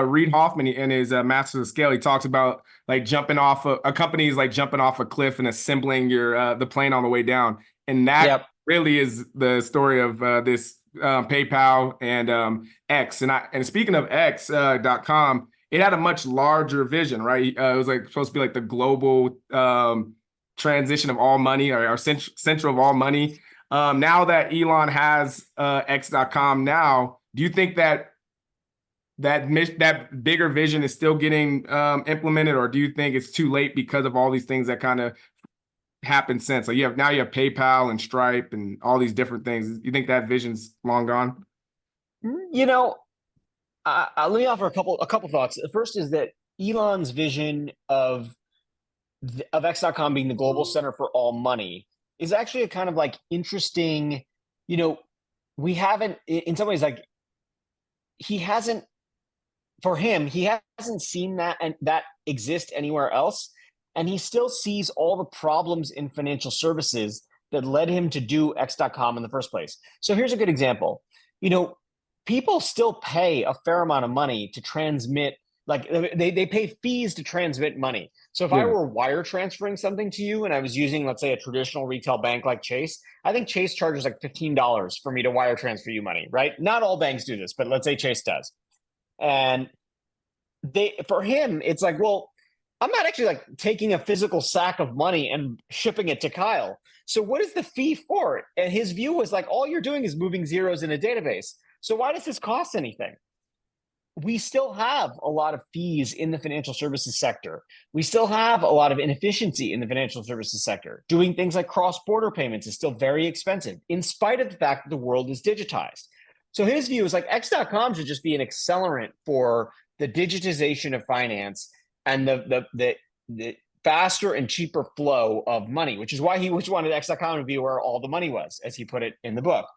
Reid Hoffman in his Masters of Scale, he talks about like jumping off a company is like jumping off a cliff and assembling your the plane on the way down, and that Yep. really is the story of this PayPal and X. And speaking of X.com, it had a much larger vision, right? It was like supposed to be like the global transition of all money or central of all money. Now that Elon has X.com now, do you think that that bigger vision is still getting implemented, or do you think it's too late because of all these things that kind of happened since? Like you have PayPal and Stripe and all these different things. You think that vision's long gone? You know, let me offer a couple thoughts. The first is that Elon's vision of X.com being the global center for all money is actually a kind of like interesting, you know, we haven't in some ways like he hasn't for him, he hasn't seen that and that exist anywhere else. And he still sees all the problems in financial services that led him to do X.com in the first place. So here's a good example. You know, people still pay a fair amount of money to transmit, like they pay fees to transmit money. So if I Yeah. were wire transferring something to you and I was using, let's say, a traditional retail bank like Chase, I think Chase charges like $15 for me to wire transfer you money, right? Not all banks do this, but let's say Chase does. And for him, it's like, well, I'm not actually like taking a physical sack of money and shipping it to Kyle. So what is the fee for it? And his view was like, all you're doing is moving zeros in a database. So why does this cost anything? We still have a lot of fees in the financial services sector. We still have a lot of inefficiency in the financial services sector. Doing things like cross-border payments is still very expensive, in spite of the fact that the world is digitized. So his view is like X.com should just be an accelerant for the digitization of finance and the faster and cheaper flow of money, which is why he wanted X.com to be where all the money was, as he put it in the book.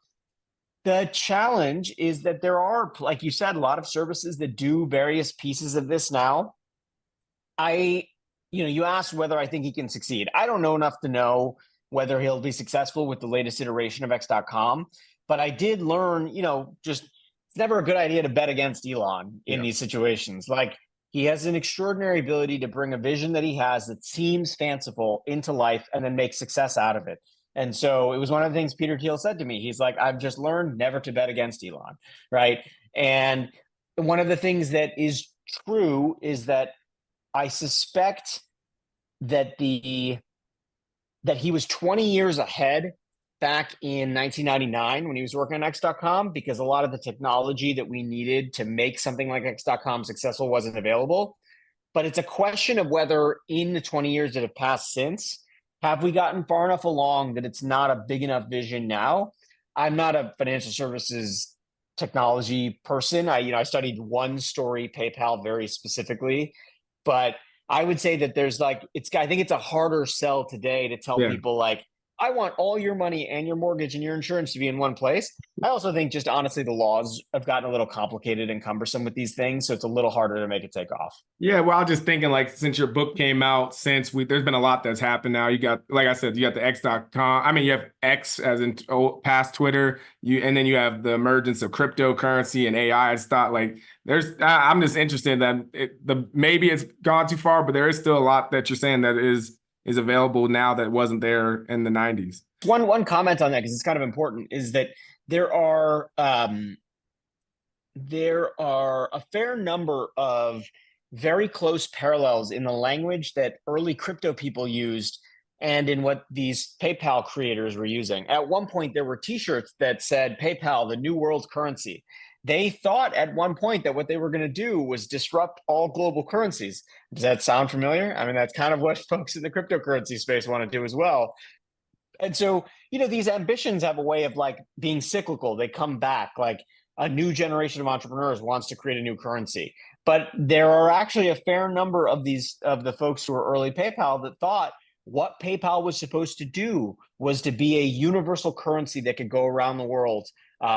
The challenge is that there are, like you said, a lot of services that do various pieces of this now. You asked whether I think he can succeed. I don't know enough to know whether he'll be successful with the latest iteration of X.com, but I did learn, just it's never a good idea to bet against Elon in Yeah. these situations. Like he has an extraordinary ability to bring a vision that he has that seems fanciful into life and then make success out of it. And so it was one of the things Peter Thiel said to me. He's like, I've just learned never to bet against Elon, right? And one of the things that is true is that I suspect that that he was 20 years ahead back in 1999 when he was working on X.com, because a lot of the technology that we needed to make something like X.com successful wasn't available. But it's a question of whether in the 20 years that have passed since, have we gotten far enough along that it's not a big enough vision now? I'm not a financial services technology person. I studied one story PayPal very specifically, but I would say that there's like I think it's a harder sell today to tell Yeah. people like I want all your money and your mortgage and your insurance to be in one place. I also think just honestly the laws have gotten a little complicated and cumbersome with these things, so it's a little harder to make it take off. Yeah, well, I was just thinking, like, since your book came out, there's been a lot that's happened now. You got, like I said, you got the X.com. I mean, you have X as in past Twitter. And then you have the emergence of cryptocurrency and AI. It's thought like I'm just interested that maybe it's gone too far, but there is still a lot that you're saying that is available now that wasn't there in the 90s. One comment on that, because it's kind of important, is that there are a fair number of very close parallels in the language that early crypto people used and in what these PayPal creators were using. At one point, there were T-shirts that said PayPal, the new world currency. They thought at one point that what they were going to do was disrupt all global currencies. Does that sound familiar? I mean, that's kind of what folks in the cryptocurrency space want to do as well. And so, these ambitions have a way of like being cyclical. They come back. Like a new generation of entrepreneurs wants to create a new currency. But there are actually a fair number of the folks who are early PayPal that thought what PayPal was supposed to do was to be a universal currency that could go around the world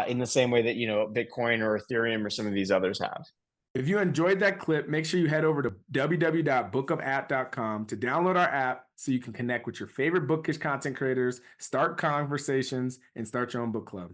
in the same way that, Bitcoin or Ethereum or some of these others have. If you enjoyed that clip, make sure you head over to www.bookumapp.com to download our app so you can connect with your favorite bookish content creators, start conversations, and start your own book club.